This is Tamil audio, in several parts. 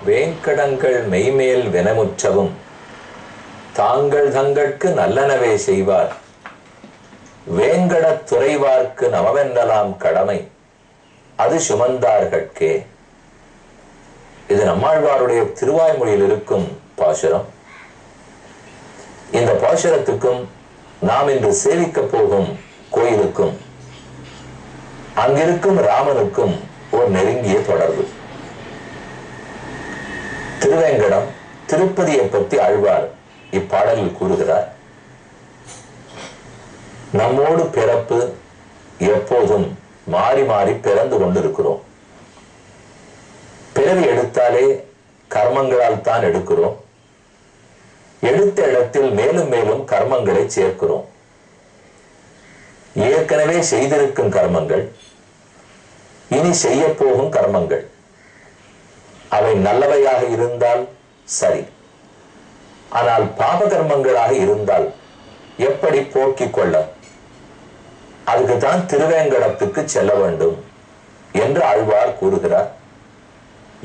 வேங்கடங்கள் மெய்மேல் வெனமுற்றவும் தாங்கள் தங்கட்கு நல்லனவே செய்வார். வேங்கடத் துறைவார்க்கு நமவென்னலாம் கடமை அது சுமந்தார்கட்கே. இது நம்மாழ்வாருடைய திருவாய்மொழியில் இருக்கும் பாசுரம். இந்த பாசுரத்துக்கும் நாம் இன்று சேவிக்க போகும் கோயிலுக்கும் அங்கிருக்கும் ராமனுக்கும் ஒரு நெருங்கிய தொடர்பு. திருவேங்கடம் திருப்பதியை பற்றி ஆழ்வார் இப்பாடலில் கூறுகிறார். நம்மோடு பிறப்பு எப்போதும் மாறி மாறி பிறந்து கொண்டிருக்கிறோம். பிறவி எடுத்தாலே கர்மங்களால் தான் எடுக்கிறோம். எடுத்த இடத்தில் மேலும் மேலும் கர்மங்களை சேர்க்கிறோம். ஏற்கனவே செய்திருக்கும் கர்மங்கள், இனி செய்ய போகும் கர்மங்கள், அவை நல்லவையாக இருந்தால் சரி. ஆனால் பாப கர்மங்களாக இருந்தால் எப்படி போக்கிக் கொள்ள? அதுக்குத்தான் திருவேங்கடத்துக்கு செல்ல வேண்டும் என்று ஆழ்வார் கூறுகிறார்.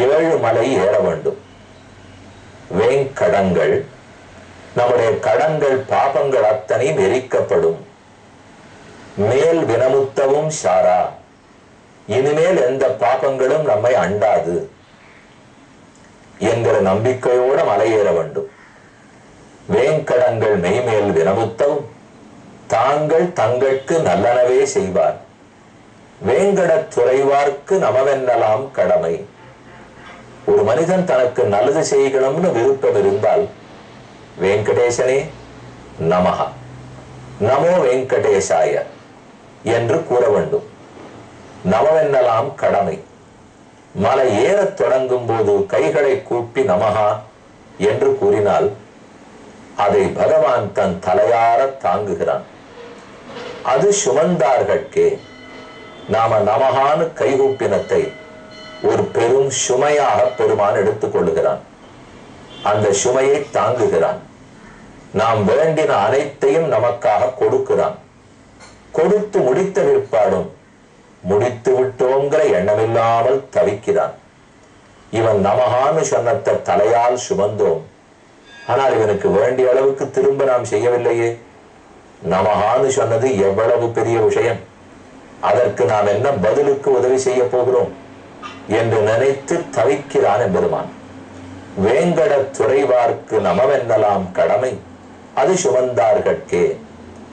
7 மலை ஏற வேண்டும். வேங்கடங்கள், நம்முடைய கடன்கள் பாபங்கள் அத்தனையும் எரிக்கப்படும். மேல் வினமுத்தவும் சாரா, இனிமேல் எந்த பாபங்களும் நம்மை அண்டாது என்கிற நம்பிக்கையோடு மலையேற வேண்டும். வேங்கடங்கள் மெய்மேல் வினமுத்தவும் தாங்கள் தங்கட்கு நல்லனவே செய்வார். வேங்கடத் துறைவார்க்கு நமவென்னலாம் கடமை. ஒரு மனிதன் தனக்கு நல்லது செய்யணும்னு விருப்பம் இருந்தால் வெங்கடேசனே நமஹ, நமோ வெங்கடேசாய என்று கூற வேண்டும். நமவென்னலாம் கடமை. மலை ஏறத் தொடங்கும் போது கைகளை கூப்பி நமஹா என்று கூறினால் அதை பகவான் தன் தலையார தாங்குகிறான். அது சுமந்தார்கட்கே. நாம நமஹான்னு கைகூப்பினத்தை ஒரு பெரும் சுமையாக பெருமான் எடுத்துக் கொள்ளுகிறான். அந்த சுமையை தாங்குகிறான். நாம் வேண்டின அனைத்தையும் நமக்காக கொடுக்கிறான். கொடுத்து முடித்த பிற்பாடும் முடித்து விட்டோங்கிற எண்ணமில்லாமல் தவிக்கிறான். இவன் நமஹான்னு சொன்னத்தை தலையால் சுமந்தோம், ஆனால் இவனுக்கு வேண்டிய அளவுக்கு திரும்ப நாம் செய்யவில்லையே. நமஹான்னு சொன்னது எவ்வளவு பெரிய விஷயம், அதற்கு நாம் என்ன பதிலுக்கு உதவி செய்ய போகிறோம் என்று நினைத்து தவிக்கிறான் எம்பெருமான். வேங்கடத் துறைவார்க்கு நமவென்னலாம் கடமை அது சுமந்தார்கட்கே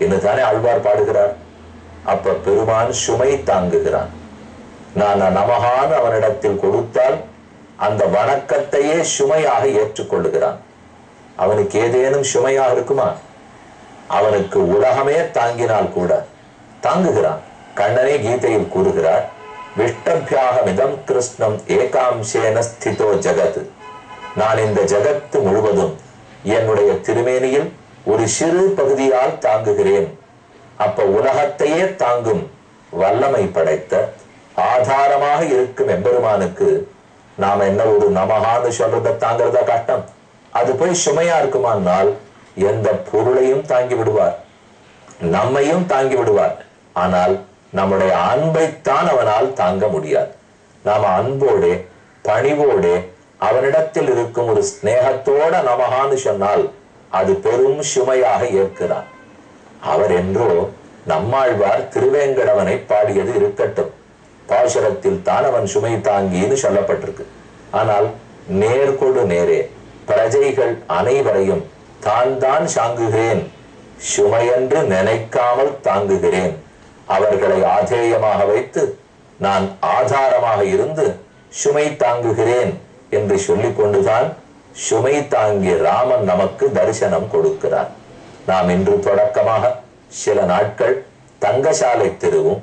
என்று தானே ஆழ்வார் பாடுகிறார். அப்ப பெருமான் சுமை தாங்குகிறான். நான் நமஹான்னு அவனிடத்தில் கொடுத்தால் அந்த வணக்கத்தையே சுமையாக ஏற்றுக்கொள்ளுகிறான். அவனுக்கு ஏதேனும் சுமையாக இருக்குமா? அவனுக்கு உலகமே தாங்கினால் கூட தாங்குகிறான். கண்ணனே கீதையில் கூறுகிறார், விஷ்டபியாகமிதம் கிருஷ்ணம் ஏகாம்சேன ஸ்திதோ ஜகத். நான் இந்த ஜகத்து முழுவதும் என்னுடைய திருமேனியில் ஒரு சிறு பகுதியால் தாங்குகிறேன். அப்ப உலகத்தையே தாங்கும் வல்லமை படைத்த ஆதாரமாக இருக்கும் எம்பெருமானுக்கு நாம என்ன ஒரு நமஹான்னு சொல்றத தாங்கிறதா கஷ்டம்? அது போய் சுமையா இருக்குமானால் எந்த பொருளையும் தாங்கி விடுவார், நம்மையும் தாங்கி விடுவார். ஆனால் நம்முடைய அன்பைத்தான் அவனால் தாங்க முடியாது. நாம அன்போடே பணிவோடே அவனிடத்தில் இருக்கும் ஒரு ஸ்நேகத்தோட நமஹான்னு சொன்னால் அது பெரும் சுமையாக ஏற்கிறான். அவர் என்றோ நம்மாழ்வார் திருவேங்கடவனை பாடியது இருக்கட்டும், பாசுரத்தில் தான் அவன் சுமை தாங்கின்னு சொல்லப்பட்டிருக்கு. ஆனால் நேர்கொடு நேரே பிரஜைகள் அனைவரையும் தான் தான் சாங்குகிறேன், சுமையென்று நினைக்காமல் தாங்குகிறேன். அவர்களை ஆதேயமாக வைத்து நான் ஆதாரமாக இருந்து சுமை தாங்குகிறேன் என்று சொல்லிக் கொண்டுதான் சுமை தாங்கிய ராமன் நமக்கு தரிசனம் கொடுக்கிறார். நாம் இன்று தொடக்கமாக சில நாட்கள் தங்கசாலை தெருவும்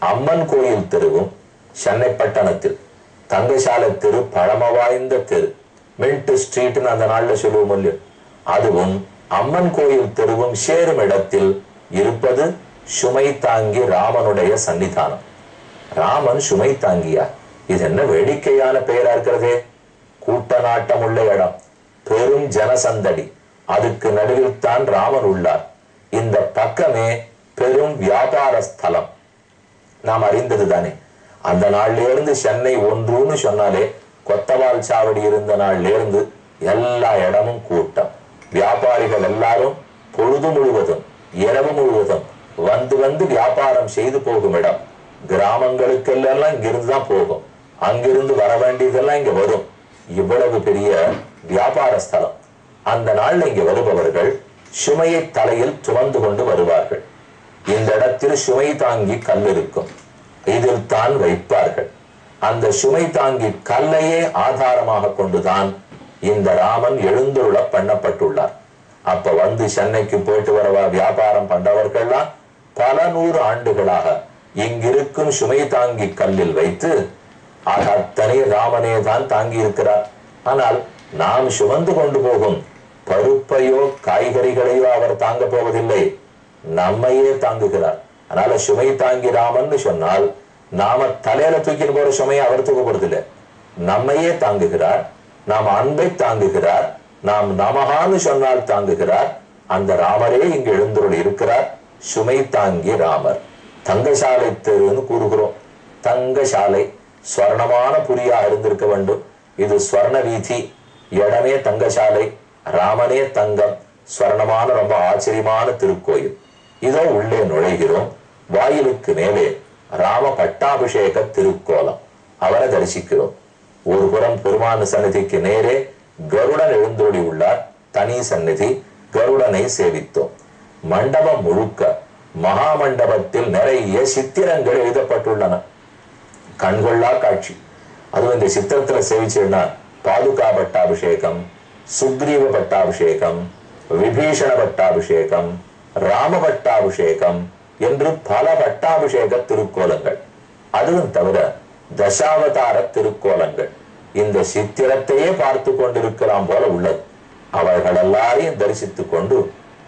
அம்மன் கோயில் தெருவும், சென்னை பட்டணத்தில் தங்கசாலை தெரு பழமை வாய்ந்த தெரு, மின்ட் ஸ்ட்ரீட்னு அந்த நாள்ல சொல்லுவோம் இல்லையோ, அதுவும் அம்மன் கோயில் தெருவும் சேரும் இடத்தில் இருப்பது சுமை தாங்கி ராமனுடைய சன்னிதானம். ராமன் சுமை தாங்கியா? இது என்ன வேடிக்கையான பெயரா இருக்கிறதே. கூட்ட நாட்டம் உள்ள இடம், பெரும் ஜனசந்தடி, அதுக்கு நடுவில் தான் ராமன் உள்ளார். இந்த பக்கமே பெரும் வியாபார ஸ்தலம், நாம் அறிந்தது தானே. அந்த நாள்ல இருந்து சென்னை ஒன்றுன்னு சொன்னாலே கொத்தவால் சாவடி இருந்த நாள்ல இருந்து எல்லா இடமும் கூட்டம். வியாபாரிகள் எல்லாரும் பொழுது முழுவதும் இரவு முழுவதும் வந்து வந்து வியாபாரம் செய்து போகும் இடம். கிராமங்களுக்கெல்லாம் இங்கிருந்துதான் போகும், அங்கிருந்து வர வேண்டியதெல்லாம் இங்க வரும். இவ்வளவு பெரிய வியாபார ஸ்தலம். அந்த நாள்ல இங்க வருபவர்கள் சுமையை தலையில் சுமந்து கொண்டு வருவார்கள். இந்த இடத்தில் சுமை தாங்கி கல் இருக்கும், இதில் தான் வைப்பார்கள். அந்த சுமை தாங்கி கல்லையே ஆதாரமாக கொண்டுதான் இந்த ராமன் எழுந்துருள பண்ணப்பட்டுள்ளார். அப்ப வந்து சென்னைக்கு போயிட்டு வரவா வியாபாரம் பண்றவர்கள்லாம் பல நூறு ஆண்டுகளாக இங்கிருக்கும் சுமை தாங்கி கல்லில் வைத்து அத்தனை ராமனே தான் தாங்கி இருக்கிறார். ஆனால் நாம் சுமந்து கொண்டு போகும் பருப்பையோ காய்கறிகளையோ அவர் தாங்க போவதில்லை, நம்மையே தாங்குகிறார். அதனால சுமை தாங்கி ராமன் சொன்னால் நாம தலையில தூக்கிட்டு போற சுமையை அவர் தூக்க போறதில்லை, நம்மையே தாங்குகிறார். நாம் அன்பை தாங்குகிறார், நாம் நமகான்னு சொன்னால் தாங்குகிறார். அந்த ராமரே இங்கு எழுந்தருள் இருக்கிறார். சுமை தாங்கி ராமர். தங்கசாலை தெருன்னு கூறுகிறோம். தங்கசாலை ஸ்வர்ணமான புரியா இருந்திருக்க வேண்டும். இது ஸ்வர்ண வீதி, இடமே தங்கசாலை, ராமனே தங்கம், ஸ்வர்ணமான ரொம்ப ஆச்சரியமான திருக்கோயில். இதோ உள்ளே நுழைகிறோம். வாயிலுக்கு மேலே ராம பட்டாபிஷேக திருக்கோலம், அவரை தரிசிக்கிறோம். ஒரு புறம் பெருமான சந்நிதிக்கு நேரே கருடன் எழுந்தோடி உள்ளார், தனி சந்நிதி. கருடனை சேவித்தோம். மண்டபம் முழுக்க மகா மண்டபத்தில் நிறைய சித்திரங்கள் எழுதப்பட்டுள்ளன. கண்கொள்ளா காட்சி. அதுவும் இந்த சித்திரத்துல சேவிச்சேன்னா பாதுகா பட்டாபிஷேகம், சுக்ரீவ பட்டாபிஷேகம், விபீஷண பட்டாபிஷேகம், ராம பட்டாபிஷேகம் என்று பல பட்டாபிஷேக திருக்கோலங்கள். அதுவும் தவிர தசாவதார திருக்கோலங்கள். இந்த சித்திரத்தையே பார்த்து கொண்டிருக்கலாம் போல உள்ளது. அவர்கள் எல்லாரையும் தரிசித்துக் கொண்டு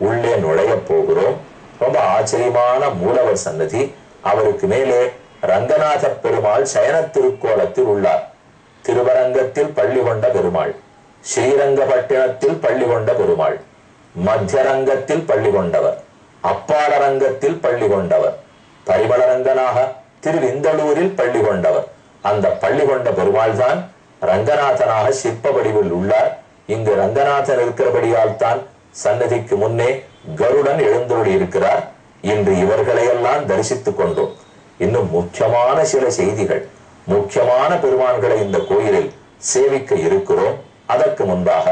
உள்ளே நுழைய போகிறோம். ரொம்ப ஆச்சரியமான மூலவர் சன்னதி. அவருக்கு மேலே ரங்கநாத பெருமாள் சயன திருக்கோலத்தில் உள்ளார். திருவரங்கத்தில் பள்ளி கொண்ட பெருமாள், ஸ்ரீரங்கப்பட்டினத்தில் பள்ளி கொண்ட பெருமாள், மத்தியரங்கத்தில் பள்ளி கொண்டவர், அப்பாலரங்கத்தில் பள்ளி கொண்டவர், பரிமளரங்கனாக திருவிந்தளூரில் பள்ளி கொண்டவர். அந்த பள்ளி கொண்ட பெருமாள் தான் ரங்கநாதனாக சிற்ப வடிவில் உள்ளார். இங்கு ரங்கநாதன் இருக்கிறபடியால் தான் சன்னதிக்கு முன்னே கருடன் எழுந்தருளி இருக்கிறார். இன்று இவர்களையெல்லாம் தரிசித்துக் கொண்டோம். இன்னும் முக்கியமான சில செய்திகள், முக்கியமான பெருமான்களை இந்த கோயிலில் சேவிக்க இருக்கிறோம். அதற்கு முன்பாக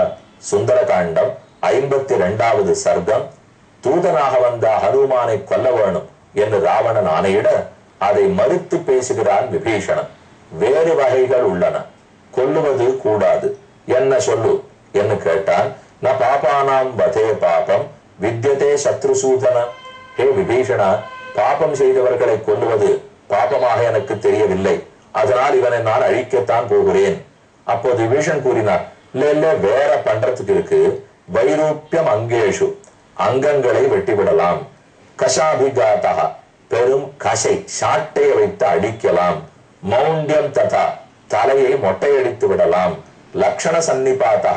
சுந்தரகாண்டம் 52வது சர்க்கம். தூதனாக வந்த ஹனுமானை கொல்ல வேணும் என்று ராவணன் ஆணையிட அதை மறுத்து பேசுகிறான் விபீஷணன். வேறு வகைகள் உள்ளன, கொல்லுவது கூடாது, என்ன சொல்லு என்று கேட்டான். ந பாபானாம் வதே பாபம் வித்யதே சத்ருசூதன. ஹே விபீஷணா, பாபம் செய்தவர்களை கொல்லுவது பாபமாக எனக்கு தெரியவில்லை, அதனால் இவனை நான் அழிக்கத்தான் போகிறேன். அப்போது விபீஷன் கூறினார், இல்ல வேற பண்றதுக்கு இருக்கு. வைரூப்பியம் அங்கேஷு, அங்கங்களை வெட்டிவிடலாம். கஷாபிகாதா, பெரும் கசை சாட்டையை வைத்து அடிக்கலாம். மௌண்டியம் ததா, தலையை மொட்டையடித்து விடலாம். லக்ஷண சன்னிபாதா,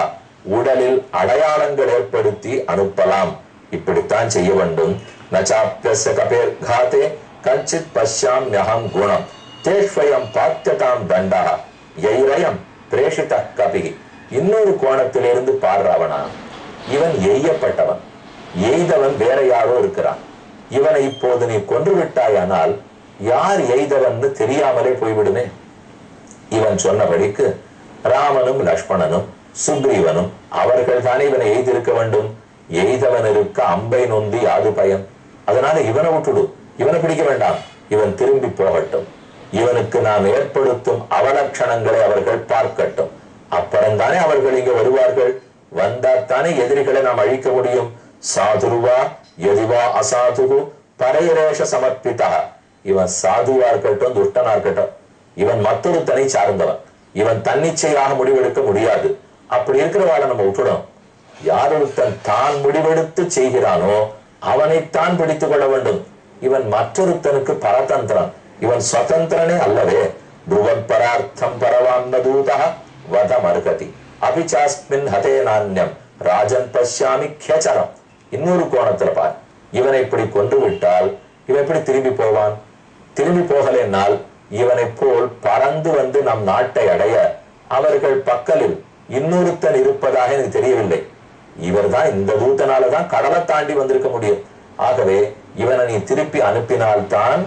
உடலில் அடையாளங்கள் ஏற்படுத்தி அனுப்பலாம். இப்படித்தான் செய்ய வேண்டும். நச்சாப்யஸ்ய கபேர் காதே கஞ்சித் பஷ்யாம்யஹம் குணம் தேஷ்வயம் பாத்தியதாம் தண்டா யைரயம் பிரேஷித கபி. இன்னொரு கோணத்திலிருந்து பாடுறவனா, இவன் எய்யப்பட்டவன், எய்தவன் வேற யாரோ இருக்கிறான். இவனை இப்போது நீ கொன்று விட்டாயானால் யார் எய்தவன் தெரியாமலே போய்விடுமே. இவன் சொன்னபடிக்கு ராமனும் லக்ஷ்மணனும் சுக்ரீவனும் அவர்கள் தானே இவனை எய்திருக்க வேண்டும். எய்தவன் இருக்க அம்பை நொந்தி யாது பயன். அதனால இவனை விட்டுடு, இவனை பிடிக்க வேண்டாம், இவன் திரும்பி போகட்டும். இவனுக்கு நாம் ஏற்படுத்தும் அவலட்சணங்களை அவர்கள் பார்க்கட்டும். அப்புறம்தானே அவர்கள் இங்க வருவார்கள். வந்தாத்தானே எதிரிகளை நாம் அழிக்க முடியும். சாதுருவா எதிவா அசாதுகு பரையரேஷ சமர்ப்பித்தா. இவன் சாதுவா இருக்கட்டும், துஷ்டனா இருக்கட்டும், இவன் மற்றொரு தனி சார்ந்தவன். இவன் தன்னிச்சையாக முடிவெடுக்க முடியாது. அப்படி இருக்கிறவாளை நம்ம விட்டுடும். யாரொருத்தன் தான் முடிவெடுத்து செய்கிறானோ அவனைத்தான் பிடித்துக் கொள்ள வேண்டும். இவன் மற்றொருத்தனுக்கு பரதந்திரன், இவன் சுதந்திரனே அல்லவே. துருவன் பரார்த்தம் பரவான்மதூதா வதம் அருகதி அபிச்சாஸ்மின் ஹதே நான்யம் ராஜன் பஷ்யாமி கேச்சரம். இன்னொரு கோணத்துல பார், இவனை இப்படி கொண்டு விட்டால் இவன் எப்படி திரும்பி போவான்? திரும்பி போகலைன்னால் இவனை போல் பறந்து வந்து நம் நாட்டை அடைய அவர்கள் பக்கலில் இன்னொருத்தன் இருப்பதாக எனக்கு தெரியவில்லை. இவர்தான் இந்த தூதனாலதான் கடலை தாண்டி வந்திருக்க முடியும். ஆகவே இவனை நீ திருப்பி அனுப்பினால்தான்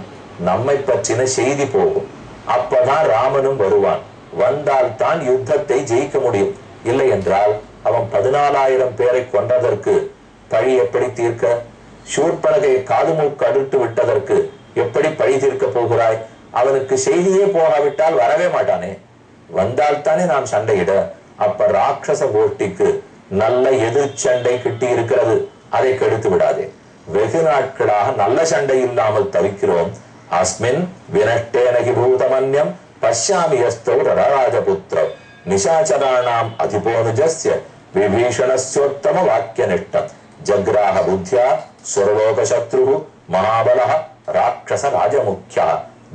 நம்மை பற்றின செய்தி போகும். அப்பதான் ராமனும் வருவான். வந்தால்தான் யுத்தத்தை ஜெயிக்க முடியும். இல்லை என்றால் அவன் 14,000 பேரை கொன்றதற்கு பழி எப்படி தீர்க்க? சூர்பனகை காது மூக்கு அடுத்து விட்டதற்கு எப்படி பழி தீர்க்க போகிறாய்? அவனுக்கு செய்தியே போகாவிட்டால் வரவே மாட்டானே. வந்தால்தானே நாம் சண்டையிட. அப்ப ராட்சச கோஷ்டிக்கு நல்ல எதிர் சண்டை கிட்டி இருக்கிறது. அதை கெடுத்து விடாதே. வெகு நாட்களாக நல்ல சண்டை இல்லாமல் தவிக்கிறோம். அஸ்மின் வினட்டேனகி பூதமன்யம் பஷ்யாமியஸ்தோ ராஜபுத்திரம் நிசாச்சராணாம் அதிபோனுஜஸ்ய விபீஷணஸ்யோத்தம வாக்கிய நிஷ்டம் ஜக்ராஹ புத்தியா சுரலோக சத்ரு மகாபலஹ ராட்சச ராஜமுக்கியா.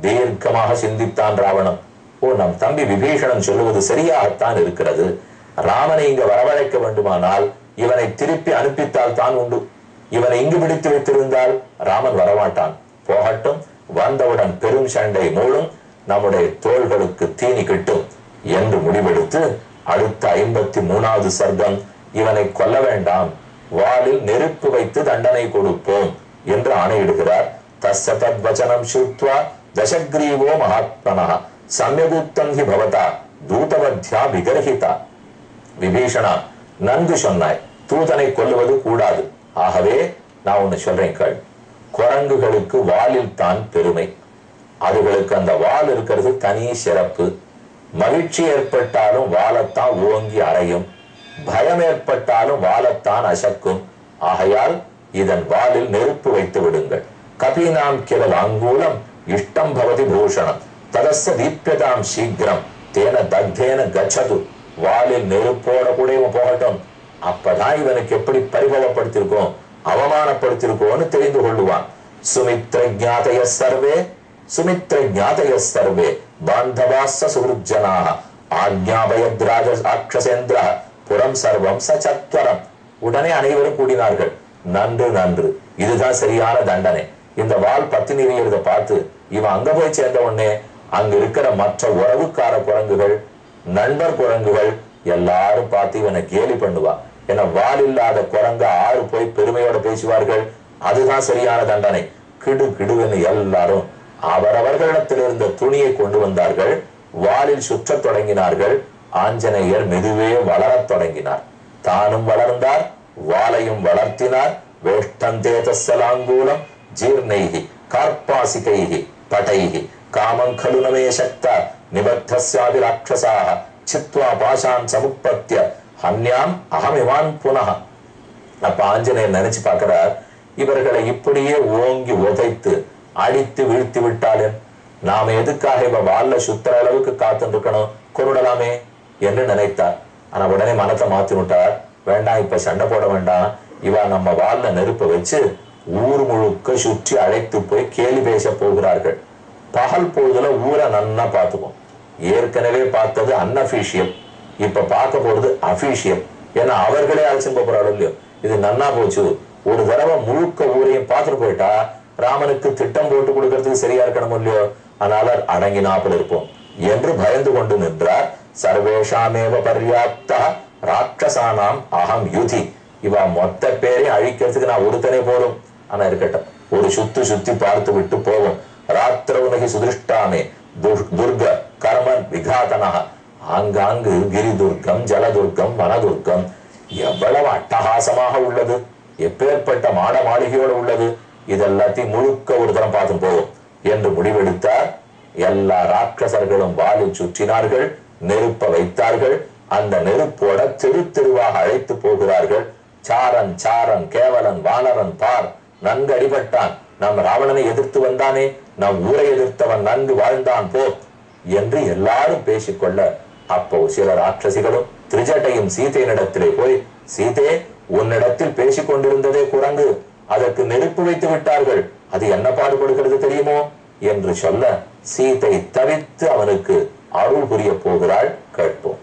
தீர்க்கமாக சிந்தித்தான் ராவணன். ஓ, நம் தம்பி விபீஷணன் சொல்லுவது சரியாகத்தான் இருக்கிறது. ராமனை இங்க வரவழைக்க வேண்டுமானால் இவனை திருப்பி அனுப்பித்தால் தான் உண்டு. இவனை இங்கு பிடித்து வைத்திருந்தால் ராமன் வரமாட்டான். போகட்டும், வந்தவுடன் பெரும் சண்டை மூலம் நம்முடைய தோள்களுக்கு தீனி கிட்டும் என்று முடிவெடுத்து அடுத்த 53வது சர்க்கம் இவனை கொல்ல வேண்டாம், வாளில் நெருப்பு வைத்து தண்டனை கொடுப்போம் என்று ஆணையிடுகிறார். தஸ்ய தத்வசனம் ஸ்ருத்வா தசக்ரீவோ மகாத்மனः சம்யகுப்தம் ஹி பவதா தூதவத்யா விகர்ஹிதா. விபீஷணா, நன்கு சொன்னாய், தூதனை கொல்லுவது கூடாது. ஆகவே நான் ஒன்னு சொல்றேன் கேள். குரங்குகளுக்கு வாளில் தான் பெருமை. அதுகளுக்கு அந்த வால் இருக்கிறது தனி சிறப்பு. மகிழ்ச்சி ஏற்பட்டாலும் வாழத்தான் ஓங்கி அறையும், பயம் ஏற்பட்டாலும் வாழத்தான் அசக்கும். ஆகையால் இதன் வாலில் நெருப்பு வைத்து விடுங்கள். கபீனாம் கிரல் அங்கூலம் இஷ்டம் பவதி பூஷணம் ததஸ்ய தீப்யதாம் சீக்கிரம் தேன தக்தேன கச்சது. வாலில் நெருப்போட கூட இவன் போகட்டும். அப்பதான் இவனுக்கு எப்படி பரிபவப்படுத்திருக்கோம், அவமானப்படுத்திருக்கோன்னு தெரிந்து கொள்ளுவான். சுமித்ர ஜாதய சர்வே சுமித்ர ஜாதய சர்வே பாந்தவாஸ்ஸ சுஹ்ருஜ்ஜனாஹ ஆக்ஞாபயத்ராஜ ராட்சசேந்திர புறம் சர்வம் சச்சத்வரம். உடனே அனைவரும் கூடினார்கள். நன்று நன்று, இதுதான் சரியான தண்டனை. இந்த வால் பத்தி நிறையறத பார்த்து இவன் அங்க போய் சேர்ந்த உடனே அங்க இருக்கிற மற்ற உறவுக்கார குரங்குகள், நண்பர் குரங்குகள் எல்லாரும் பார்த்து இவனை கேலி பண்ணுவா. ஏன்னா வால் இல்லாத குரங்க ஆறு போய் பெருமையோட பேசுவார்கள். அதுதான் சரியான தண்டனை. கிடு கிடுவென்னு எல்லாரும் அவரவர்களிடத்தில் இருந்த துணியை கொண்டு வந்தார்கள். வாலில் சுற்ற தொடங்கினார்கள். ஆஞ்சநேயர் மெதுவே வளரத் தொடங்கினார். தானும் வளர்ந்தார், வாளையும் வளர்த்தினார். வேஷ்டந்தேதலாங்கூலம் ஜீர்ணைஹி கார்பாசிகைஹி படைஹி காமங்கலு நமே சக்தா நிபத்தஸ்யாபி ராட்சசாஹ சித்வா பாஷான் சமுப்பத்ய ஹன்யாம் அகமிவான் புனஹ. அப்ப ஆஞ்சநேயர் நினைச்சு பார்க்கிறார், இவர்களை இப்படியே ஓங்கி உதைத்து அடித்து வீழ்த்தி விட்டாலே நாம எதுக்காக இவ வால்ல சுத்துற அளவுக்கு காத்துட்டு இருக்கணும், கொண்டுடலாமே என்று நினைத்தார். ஆனா உடனே மனத்தை மாத்தி விட்டார். வேண்டாம், இப்ப சண்டை போட வேண்டாம். இவ நம்ம வால்ல நெருப்ப வச்சு ஊர் முழுக்க சுற்றி அழைத்து போய் கேலி பேச போகிறார்கள். பகல் பொழுதுல ஊரை நன்னா பார்த்துக்கும். ஏற்கனவே பார்த்தது அன்அபிஷியல், இப்ப பார்க்க போறது அபிஷியல். ஏன்னா அவர்களே அழைச்சுட்டு போறாள் இல்லையோ. இது நன்னா போச்சு. ஒரு தடவை முழுக்க ஊரையும் பார்த்துட்டு போயிட்டா ராமனுக்கு திட்டம் போட்டு கொடுக்கறதுக்கு சரியா இருக்கணும் இல்லையோ. அதனால அடங்கினாப்பில் இருப்போம் என்று பயந்து கொண்டு நின்றார். சர்வேஷாமேவ பர்யாப்தா ராட்சசானாம் அகம் யுதி. இவ மொத்த பேரையும் அழிக்கிறதுக்கு நான் ஒருத்தனே போதும். ஆனா இருக்கட்டும், ஒரு சுத்தி பார்த்து விட்டு போவோம். ராத்திரவுனகி சுதிருஷ்டாமே துர்க கர்மன் விகாதனக. ஆங்காங்கு கிரி துர்க்கம், ஜலதுர்க்கம், வனதுர்க்கம் எவ்வளவு அட்டகாசமாக உள்ளது, எப்பேற்பட்ட மாட மாளிகையோடு உள்ளது. இதெல்லாத்தையும் முழுக்க ஒரு தரம் பார்த்து போவோம் என்று முடிவெடுத்தார். எல்லா ராட்சசர்களும் வாலில் சுற்றினார்கள், நெருப்ப வைத்தார்கள். அந்த நெருப்போட தெரு தெருவாக அழைத்து போகிறார்கள். சாரன் சாரன் கேவலன் வானரன் பார், நன்கு அடிபட்டான். நம் ராவணனை எதிர்த்து வந்தானே, நம் ஊரை எதிர்த்தவன் நன்கு வாழ்ந்தான் போ என்று எல்லாரும் பேசிக்கொள்ள, அப்போ சில ராட்சசிகளும் திரிஜட்டையும் சீதையினிடத்திலே போய், சீதே, உன்னிடத்தில் பேசிக் கொண்டிருந்ததே குரங்கு, அதற்கு நெருப்பு வைத்து விட்டார்கள், அது என்ன பாடுபடுகிறது தெரியுமோ என்று சொல்ல, சீதை தவித்து அவனுக்கு அருள் புரிய போகிறாள். கேட்போம்.